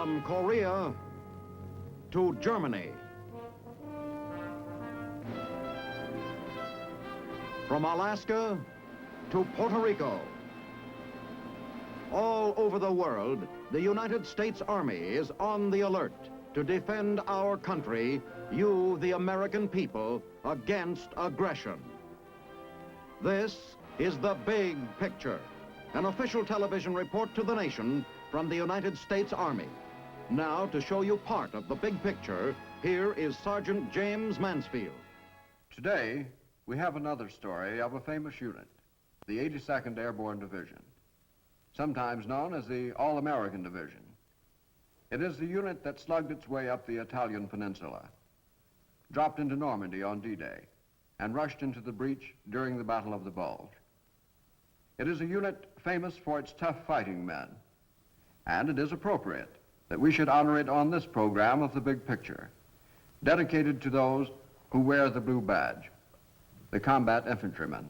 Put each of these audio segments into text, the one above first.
From Korea to Germany. From Alaska to Puerto Rico. All over the world, the United States Army is on the alert to defend our country, you, the American people, against aggression. This is The Big Picture, an official television report to the nation from the United States Army. Now, to show you part of the big picture, here is Sergeant James Mansfield. Today, we have another story of a famous unit, the 82nd Airborne Division, sometimes known as the All-American Division. It is the unit that slugged its way up the Italian peninsula, dropped into Normandy on D-Day, and rushed into the breach during the Battle of the Bulge. It is a unit famous for its tough fighting men, and it is appropriate that we should honor it on this program of The Big Picture, dedicated to those who wear the blue badge, the combat infantrymen.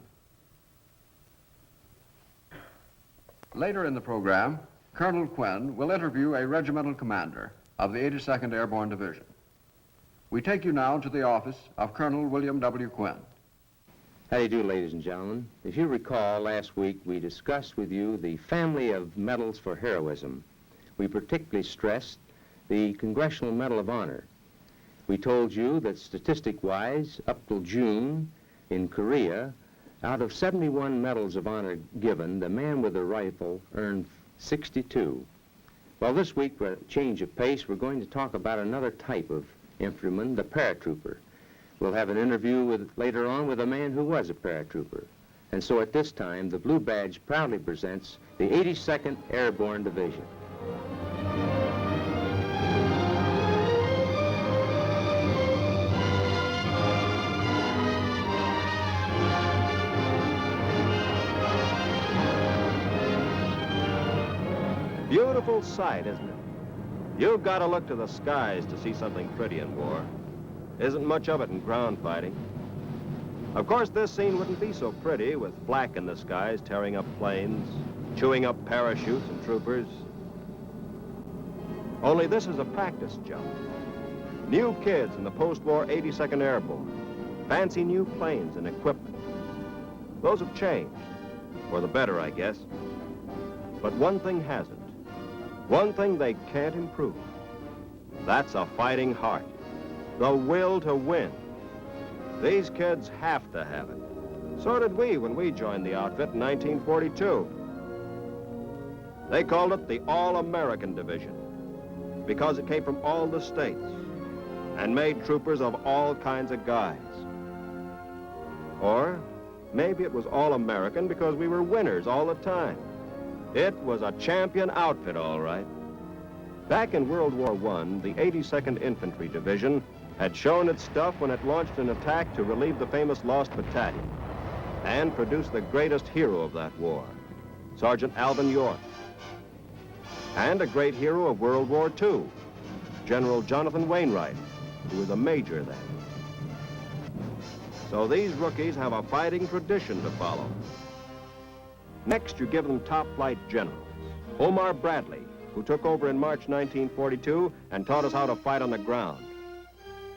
Later in the program, Colonel Quinn will interview a regimental commander of the 82nd Airborne Division. We take you now to the office of Colonel William W. Quinn. How do you do, ladies and gentlemen? If you recall, last week we discussed with you the family of medals for heroism. We particularly stressed the Congressional Medal of Honor. We told you that statistic-wise, up till June in Korea, out of 71 medals of honor given, the man with a rifle earned 62. Well, this week, for a change of pace, we're going to talk about another type of infantryman, the paratrooper. We'll have an interview later on with a man who was a paratrooper. And so at this time, the Blue Badge proudly presents the 82nd Airborne Division. Beautiful sight, isn't it? You've got to look to the skies to see something pretty in war. Isn't much of it in ground fighting. Of course, this scene wouldn't be so pretty with flak in the skies tearing up planes, chewing up parachutes and troopers. Only this is a practice jump. New kids in the post-war 82nd Airborne. Fancy new planes and equipment. Those have changed. For the better, I guess. But one thing hasn't. One thing they can't improve. That's a fighting heart. The will to win. These kids have to have it. So did we when we joined the outfit in 1942. They called it the All-American Division because it came from all the states and made troopers of all kinds of guys. Or maybe it was All-American because we were winners all the time. It was a champion outfit, all right. Back in World War I, the 82nd Infantry Division had shown its stuff when it launched an attack to relieve the famous Lost Battalion and produce the greatest hero of that war, Sergeant Alvin York. And a great hero of World War II, General Jonathan Wainwright, who was a major then. So these rookies have a fighting tradition to follow. Next, you give them top flight generals. Omar Bradley, who took over in March 1942 and taught us how to fight on the ground.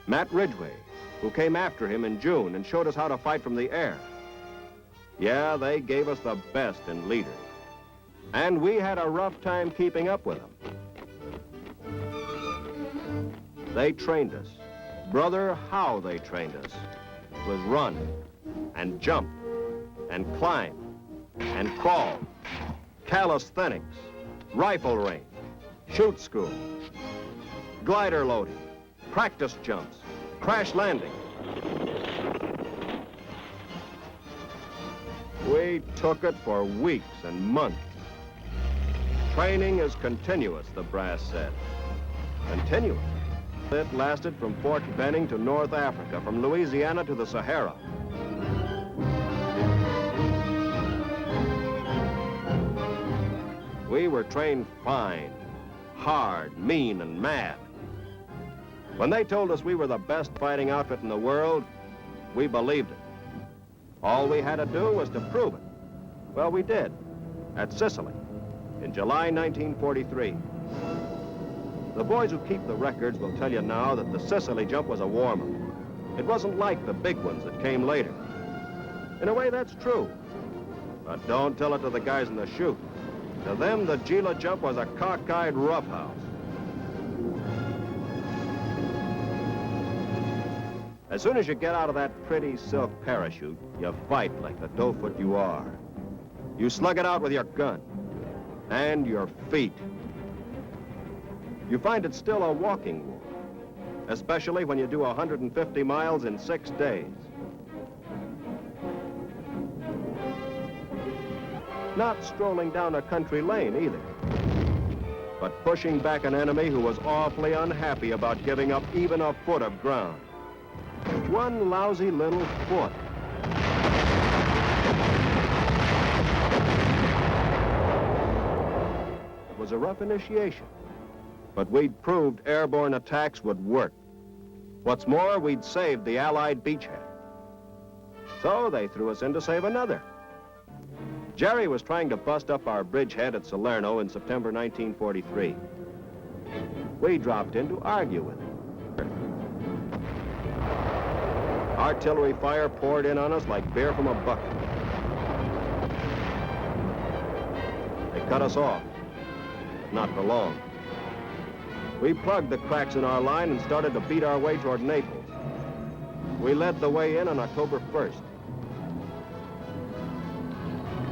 Matt Ridgway, who came after him in June and showed us how to fight from the air. Yeah, they gave us the best in leaders. And we had a rough time keeping up with them. They trained us. Brother, how they trained us. It was run and jump and climb and crawl, calisthenics, rifle range, shoot school, glider loading, practice jumps, crash landing. We took it for weeks and months. Training is continuous, the brass said. Continuous. It lasted from Fort Benning to North Africa, from Louisiana to the Sahara. We were trained fine, hard, mean, and mad. When they told us we were the best fighting outfit in the world, we believed it. All we had to do was to prove it. Well, we did, at Sicily, in July 1943. The boys who keep the records will tell you now that the Sicily jump was a warm-up. It wasn't like the big ones that came later. In a way, that's true. But don't tell it to the guys in the chute. To them, the Gila jump was a cockeyed roughhouse. As soon as you get out of that pretty silk parachute, you fight like the doughfoot you are. You slug it out with your gun and your feet. You find it still a walking war, especially when you do 150 miles in 6 days. Not strolling down a country lane either, but pushing back an enemy who was awfully unhappy about giving up even a foot of ground. One lousy little foot. It was a rough initiation, but we'd proved airborne attacks would work. What's more, we'd saved the Allied beachhead. So they threw us in to save another. Jerry was trying to bust up our bridgehead at Salerno in September 1943. We dropped in to argue with him. Artillery fire poured in on us like beer from a bucket. They cut us off. Not for long. We plugged the cracks in our line and started to beat our way toward Naples. We led the way in on October 1st.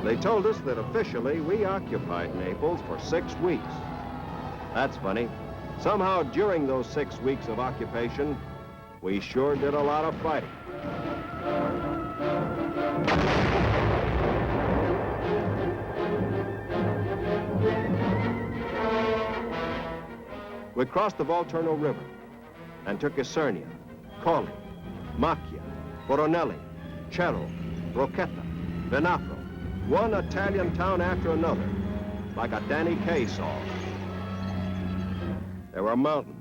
They told us that officially we occupied Naples for 6 weeks. That's funny. Somehow during those 6 weeks of occupation, we sure did a lot of fighting. We crossed the Volturno River and took Isernia, Colli, Macchia, Voronezh, Cerro, Rocchetta, Venafro, one Italian town after another, like a Danny Kaye song. There were mountains,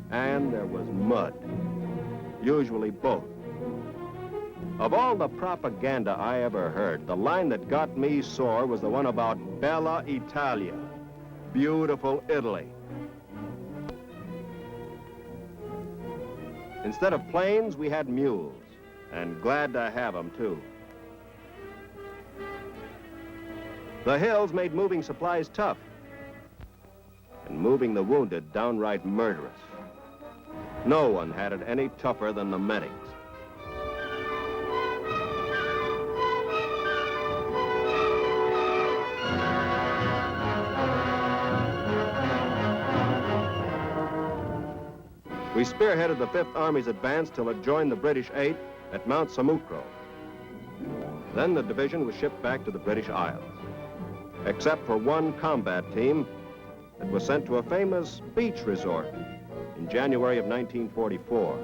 and there was mud, usually both. Of all the propaganda I ever heard, the line that got me sore was the one about Bella Italia, beautiful Italy. Instead of planes, we had mules, and glad to have them, too. The hills made moving supplies tough, and moving the wounded downright murderous. No one had it any tougher than the medics. We spearheaded the 5th Army's advance till it joined the British 8th at Mount Samucro. Then the division was shipped back to the British Isles, except for one combat team that was sent to a famous beach resort in January of 1944.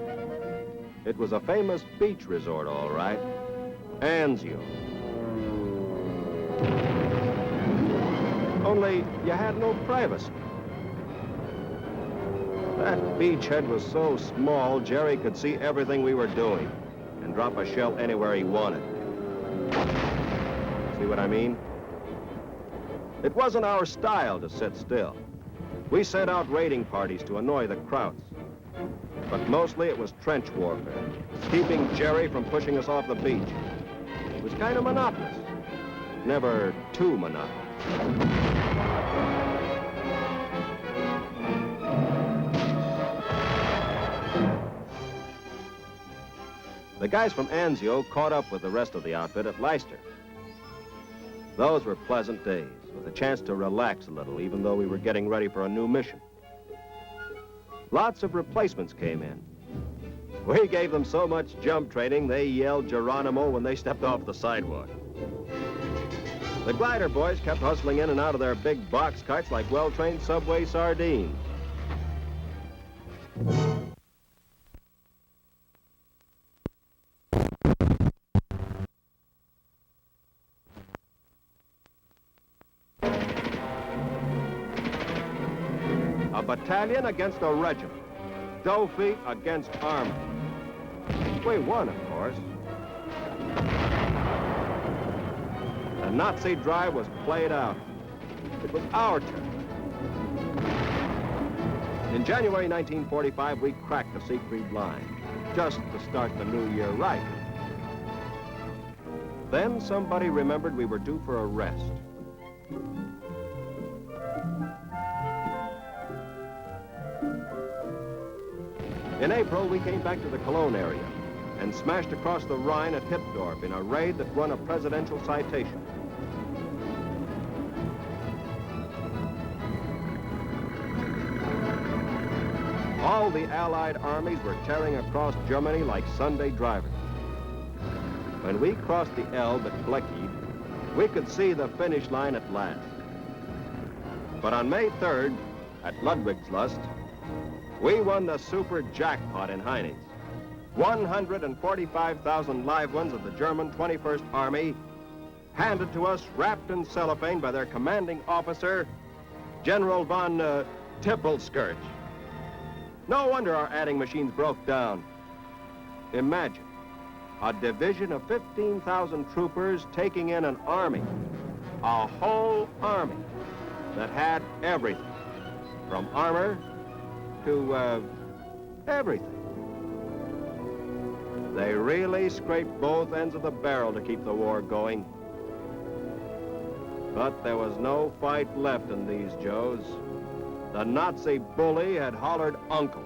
It was a famous beach resort, all right, Anzio. Only you had no privacy. That beachhead was so small, Jerry could see everything we were doing and drop a shell anywhere he wanted. See what I mean? It wasn't our style to sit still. We sent out raiding parties to annoy the Krauts. But mostly it was trench warfare, keeping Jerry from pushing us off the beach. It was kind of monotonous. Never too monotonous. The guys from Anzio caught up with the rest of the outfit at Leicester. Those were pleasant days, with a chance to relax a little, even though we were getting ready for a new mission. Lots of replacements came in. We gave them so much jump training, they yelled Geronimo when they stepped off the sidewalk. The glider boys kept hustling in and out of their big box carts like well-trained Subway sardines. A battalion against a regiment. Doe-feet against army. We won, of course. The Nazi drive was played out. It was our turn. In January 1945, we cracked the Siegfried Line, just to start the new year right. Then somebody remembered we were due for a rest. In April, we came back to the Cologne area and smashed across the Rhine at Hippdorf in a raid that won a presidential citation. All the Allied armies were tearing across Germany like Sunday drivers. When we crossed the Elbe at Bleckede, we could see the finish line at last. But on May 3rd, at Ludwigslust, we won the super jackpot in Heinz. 145,000 live ones of the German 21st Army handed to us wrapped in cellophane by their commanding officer, General von Tippelskirch. No wonder our adding machines broke down. Imagine a division of 15,000 troopers taking in an army, a whole army that had everything, from armor to everything. They really scraped both ends of the barrel to keep the war going. But there was no fight left in these Joes. The Nazi bully had hollered uncle.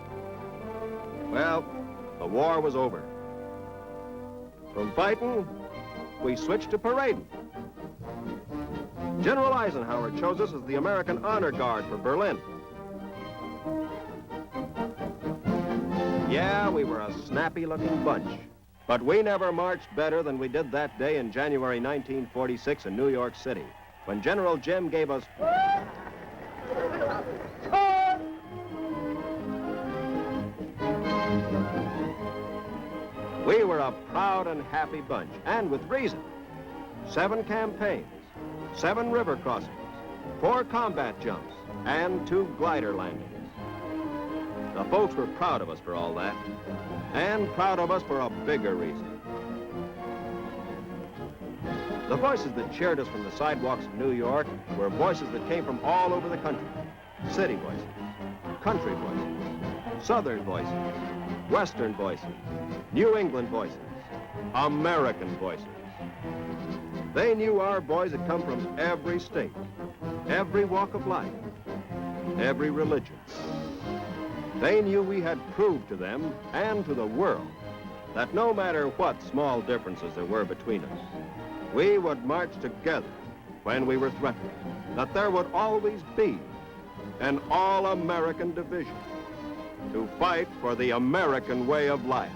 Well, the war was over. From fighting, we switched to parading. General Eisenhower chose us as the American Honor Guard for Berlin. Yeah, we were a snappy-looking bunch, but we never marched better than we did that day in January 1946 in New York City, when General Jim gave us... We were a proud and happy bunch, and with reason. 7 campaigns, 7 river crossings, 4 combat jumps, and 2 glider landings. The folks were proud of us for all that, and proud of us for a bigger reason. The voices that cheered us from the sidewalks of New York were voices that came from all over the country. City voices, country voices, southern voices, western voices, New England voices, American voices. They knew our boys had come from every state, every walk of life, every religion. They knew we had proved to them and to the world that no matter what small differences there were between us, we would march together when we were threatened, that there would always be an all-American division to fight for the American way of life.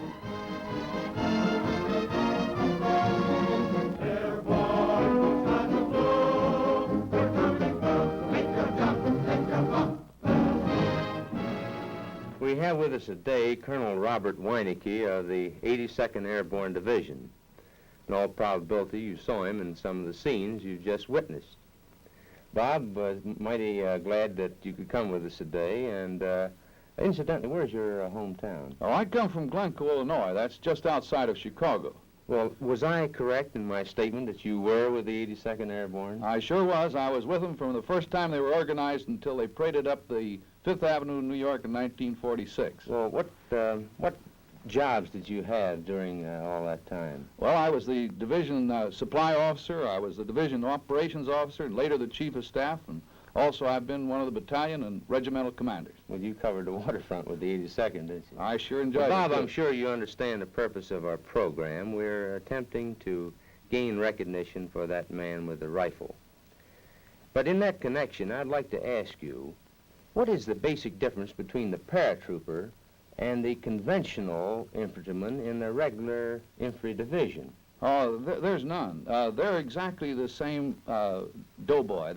We have with us today Colonel Robert Weinecke of the 82nd Airborne Division. In all probability, you saw him in some of the scenes you just witnessed. Bob, mighty glad that you could come with us today, and incidentally, where's your hometown? Oh, I come from Glencoe, Illinois. That's just outside of Chicago. Well, was I correct in my statement that you were with the 82nd Airborne? I sure was. I was with them from the first time they were organized until they paraded up the 5th Avenue in New York in 1946. Well, what jobs did you have during all that time? Well, I was the division supply officer. I was the division operations officer, and later the chief of staff, and also I've been one of the battalion and regimental commanders. Well, you covered the waterfront with the 82nd, didn't you? I sure enjoyed it. Bob, too. I'm sure you understand the purpose of our program. We're attempting to gain recognition for that man with the rifle. But in that connection, I'd like to ask you, what is the basic difference between the paratrooper and the conventional infantryman in the regular infantry division? Oh, there's none. They're exactly the same doughboy.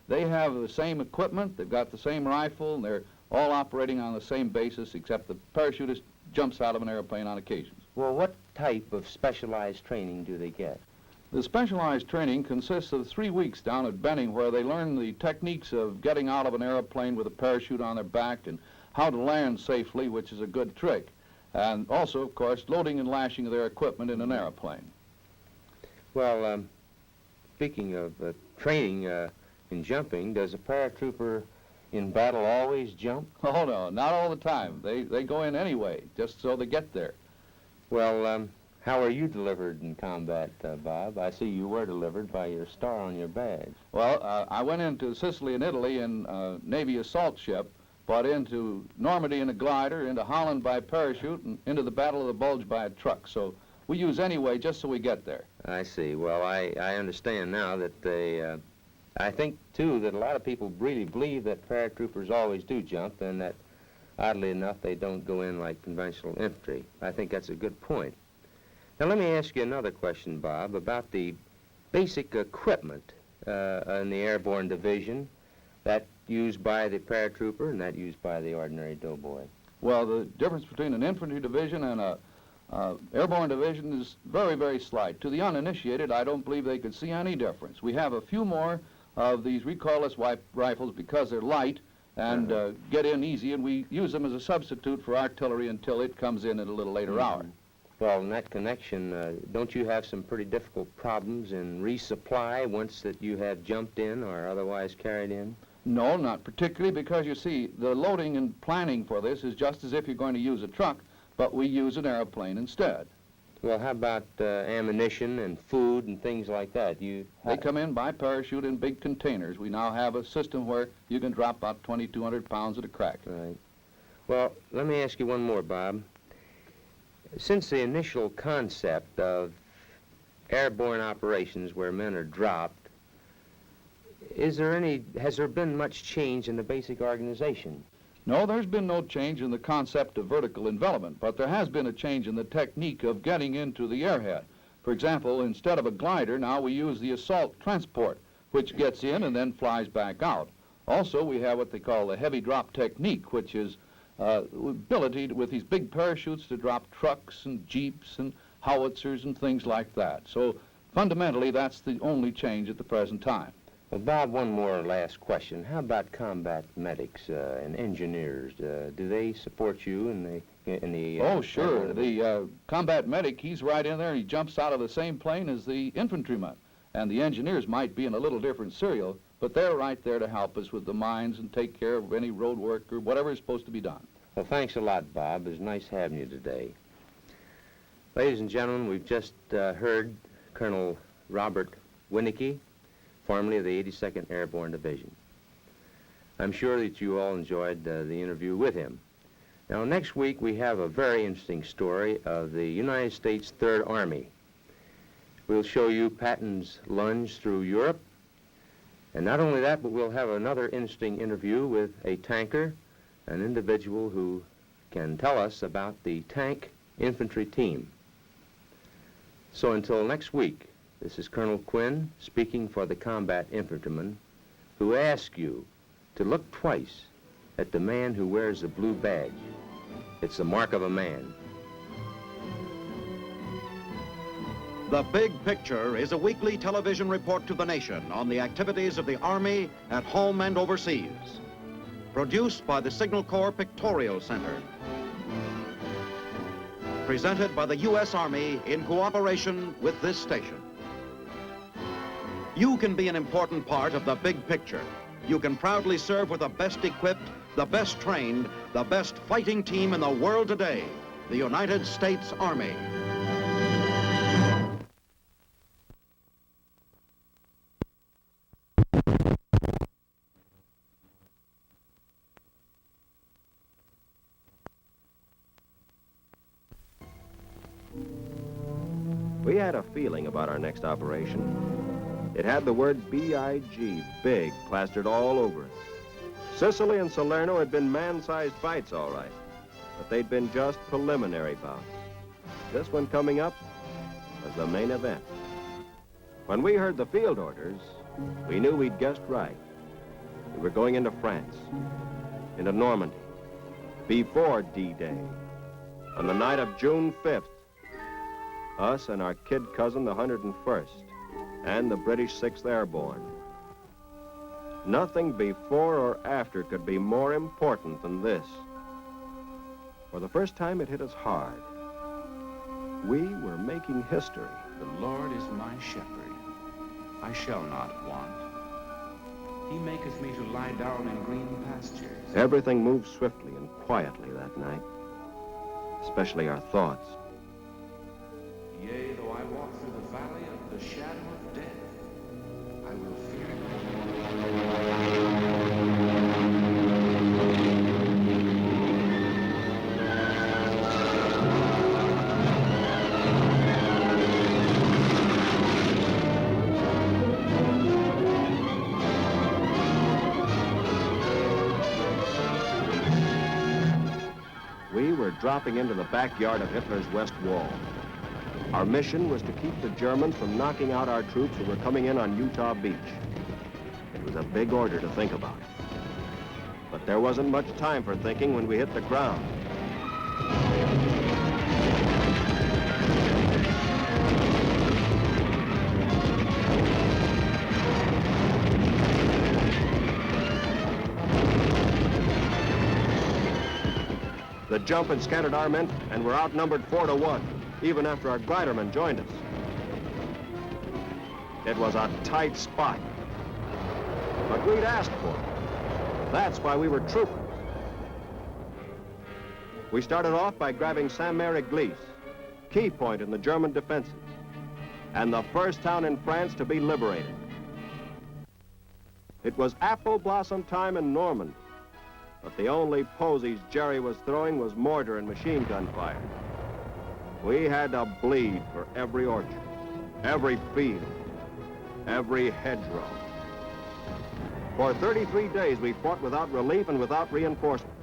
They have the same equipment, they've got the same rifle, and they're all operating on the same basis, except the parachutist jumps out of an airplane on occasions. Well, what type of specialized training do they get? The specialized training consists of 3 weeks down at Benning, where they learn the techniques of getting out of an airplane with a parachute on their back and how to land safely, which is a good trick. And also, of course, loading and lashing their equipment in an airplane. Well, speaking of training in jumping, does a paratrooper in battle always jump? Oh, no, not all the time. They go in anyway, just so they get there. Well, how are you delivered in combat, Bob? I see you were delivered by your star on your badge. Well, I went into Sicily and Italy in a Navy assault ship, but into Normandy in a glider, into Holland by parachute, and into the Battle of the Bulge by a truck. So we use anyway just so we get there. I see. Well, I understand now that they, I think, too, that a lot of people really believe that paratroopers always do jump, and that, oddly enough, they don't go in like conventional infantry. I think that's a good point. Now, let me ask you another question, Bob, about the basic equipment in the Airborne Division that used by the paratrooper and that used by the ordinary doughboy. Well, the difference between an infantry division and a airborne division is very, very slight. To the uninitiated, I don't believe they could see any difference. We have a few more of these recoilless rifles because they're light and get in easy, and we use them as a substitute for artillery until it comes in at a little later hour. Well, in that connection, don't you have some pretty difficult problems in resupply once that you have jumped in or otherwise carried in? No, not particularly, because you see, the loading and planning for this is just as if you're going to use a truck, but we use an airplane instead. Well, how about ammunition and food and things like that? They come in by parachute in big containers. We now have a system where you can drop about 2,200 pounds at a crack. Right. Well, let me ask you one more, Bob. Since the initial concept of airborne operations where men are dropped, has there been much change in the basic organization? No, there's been no change in the concept of vertical envelopment, but there has been a change in the technique of getting into the airhead. For example, instead of a glider, now we use the assault transport, which gets in and then flies back out. Also, we have what they call the heavy drop technique, which is ability with these big parachutes to drop trucks and jeeps and howitzers and things like that. So fundamentally, that's the only change at the present time. Well, Bob, one more last question. How about combat medics and engineers? Do they support you in the Oh, sure. The combat medic, he's right in there. He jumps out of the same plane as the infantryman. And the engineers might be in a little different serial, but they're right there to help us with the mines and take care of any road work or whatever is supposed to be done. Well, thanks a lot, Bob. It was nice having you today. Ladies and gentlemen, we've just heard Colonel Robert Winicki, formerly of the 82nd Airborne Division. I'm sure that you all enjoyed the interview with him. Now, next week we have a very interesting story of the United States Third Army. We'll show you Patton's lunge through Europe. And not only that, but we'll have another interesting interview with a tanker, an individual who can tell us about the tank infantry team. So until next week, this is Colonel Quinn speaking for the combat infantrymen who ask you to look twice at the man who wears the blue badge. It's the mark of a man. The Big Picture is a weekly television report to the nation on the activities of the Army at home and overseas. Produced by the Signal Corps Pictorial Center. Presented by the U.S. Army in cooperation with this station. You can be an important part of the big picture. You can proudly serve with the best equipped, the best trained, the best fighting team in the world today, the United States Army. We had a feeling about our next operation. It had the word B-I-G, big, plastered all over it. Sicily and Salerno had been man-sized fights, all right, but they'd been just preliminary bouts. This one coming up was the main event. When we heard the field orders, we knew we'd guessed right. We were going into France, into Normandy, before D-Day, on the night of June 5th. Us and our kid cousin, the 101st, and the British 6th Airborne. Nothing before or after could be more important than this. For the first time, it hit us hard. We were making history. The Lord is my shepherd. I shall not want. He maketh me to lie down in green pastures. Everything moved swiftly and quietly that night, especially our thoughts. Yea, though I walk through the valley of the shadow of death, I will fear no evil. We were dropping into the backyard of Hitler's West Wall. Our mission was to keep the Germans from knocking out our troops who were coming in on Utah Beach. It was a big order to think about. But there wasn't much time for thinking when we hit the ground. The jump had scattered our men, and we're outnumbered 4-1, even after our glidermen joined us. It was a tight spot, but we'd asked for it. That's why we were troopers. We started off by grabbing Saint-Mère-Église, key point in the German defenses, and the first town in France to be liberated. It was apple blossom time in Normandy, but the only posies Jerry was throwing was mortar and machine gun fire. We had to bleed for every orchard, every field, every hedgerow. For 33 days, we fought without relief and without reinforcements.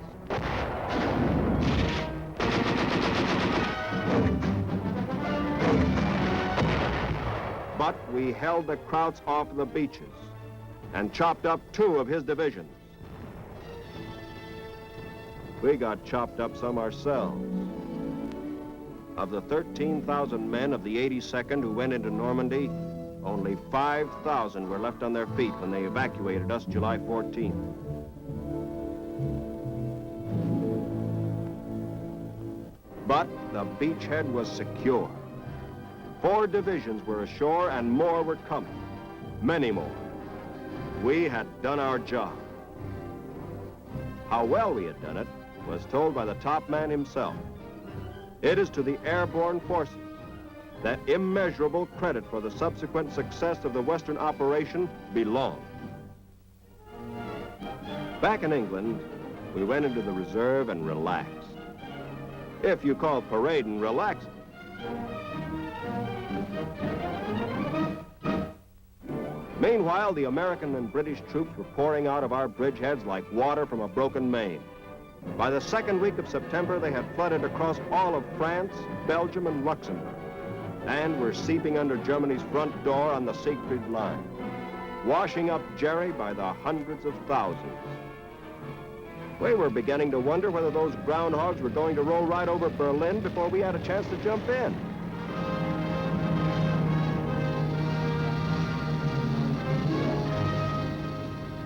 But we held the Krauts off the beaches and chopped up 2 of his divisions. We got chopped up some ourselves. Of the 13,000 men of the 82nd who went into Normandy, only 5,000 were left on their feet when they evacuated us July 14th. But the beachhead was secure. 4 divisions were ashore and more were coming. Many more. We had done our job. How well we had done it was told by the top man himself. It is to the airborne forces that immeasurable credit for the subsequent success of the Western operation belongs. Back in England, we went into the reserve and relaxed. If you call parading relaxing. Meanwhile, the American and British troops were pouring out of our bridgeheads like water from a broken main. By the second week of September, they had flooded across all of France, Belgium, and Luxembourg, and were seeping under Germany's front door on the Siegfried Line, washing up Jerry by the hundreds of thousands. We were beginning to wonder whether those groundhogs were going to roll right over Berlin before we had a chance to jump in.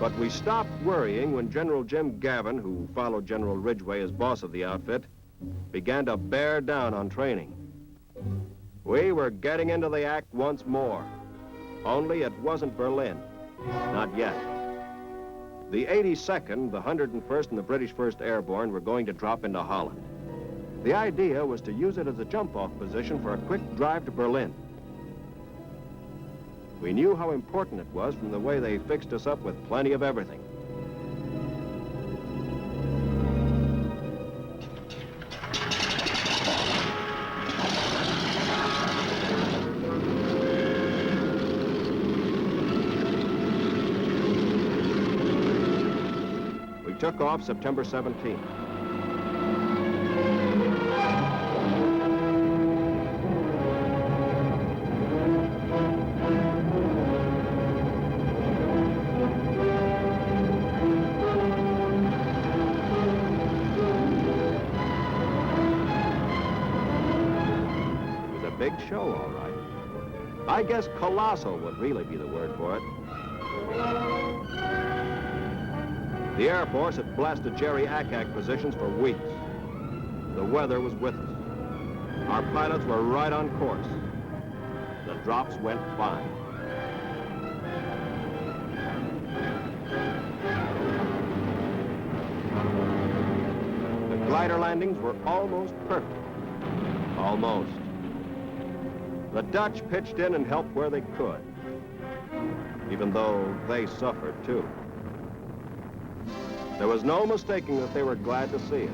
But we stopped worrying when General Jim Gavin, who followed General Ridgway as boss of the outfit, began to bear down on training. We were getting into the act once more. Only it wasn't Berlin. Not yet. The 82nd, the 101st, and the British 1st Airborne were going to drop into Holland. The idea was to use it as a jump-off position for a quick drive to Berlin. We knew how important it was from the way they fixed us up with plenty of everything. We took off September 17th. Big show, all right. I guess colossal would really be the word for it. The Air Force had blasted Jerry Ack positions for weeks. The weather was with us. Our pilots were right on course. The drops went fine. fighter landings were almost perfect. Almost. The Dutch pitched in and helped where they could, even though they suffered too. There was no mistaking that they were glad to see us.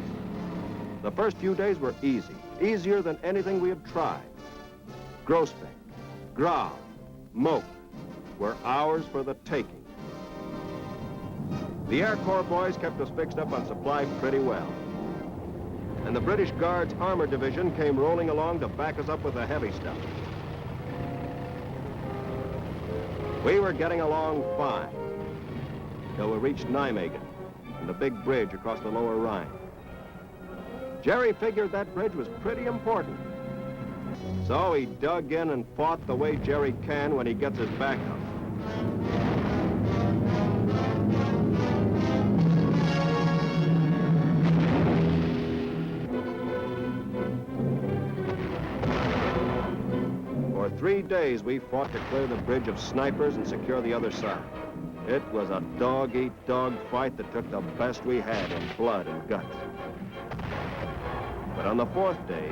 The first few days were easy, easier than anything we had tried. Groesbeck, Grave, Mook were ours for the taking. The Air Corps boys kept us fixed up on supply pretty well. And the British Guards Armor Division came rolling along to back us up with the heavy stuff. We were getting along fine till we reached Nijmegen and the big bridge across the lower Rhine. Jerry figured that bridge was pretty important. So he dug in and fought the way Jerry can when he gets his back up. For 3 days, we fought to clear the bridge of snipers and secure the other side. It was a dog-eat-dog fight that took the best we had in blood and guts. But on the 4th day,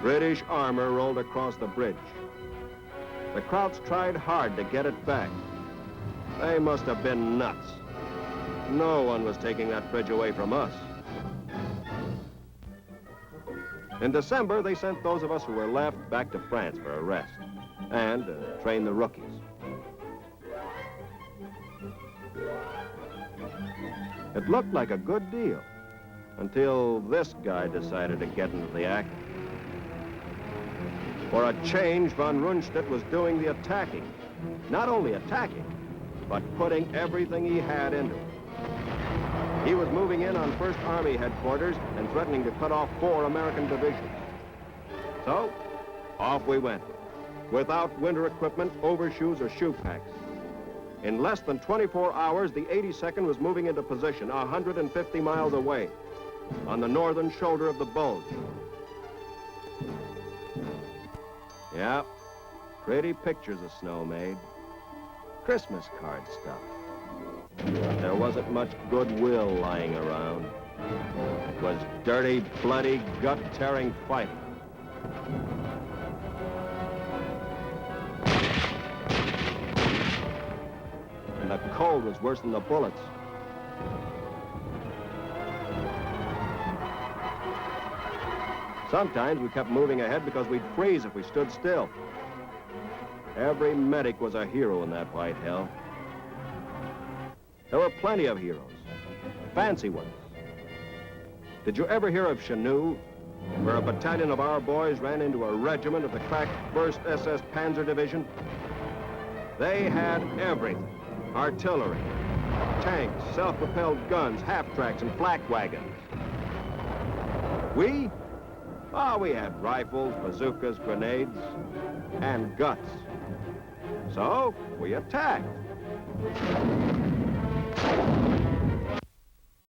British armor rolled across the bridge. The Krauts tried hard to get it back. They must have been nuts. No one was taking that bridge away from us. In December, they sent those of us who were left back to France for a rest and train the rookies. It looked like a good deal until this guy decided to get into the act. For a change, von Rundstedt was doing the attacking. Not only attacking, but putting everything he had into it. He was moving in on 1st Army headquarters and threatening to cut off 4 American divisions. So, off we went, without winter equipment, overshoes, or shoe packs. In less than 24 hours, the 82nd was moving into position 150 miles away on the northern shoulder of the Bulge. Yeah, pretty pictures the snow made. Christmas card stuff. But there wasn't much goodwill lying around. It was dirty, bloody, gut-tearing fighting. And the cold was worse than the bullets. Sometimes we kept moving ahead because we'd freeze if we stood still. Every medic was a hero in that white hell. There were plenty of heroes, fancy ones. Did you ever hear of Chenoo, where a battalion of our boys ran into a regiment of the cracked 1st SS Panzer Division? They had everything: artillery, tanks, self-propelled guns, half-tracks, and flak wagons. We? Oh, we had rifles, bazookas, grenades, and guts. So, we attacked.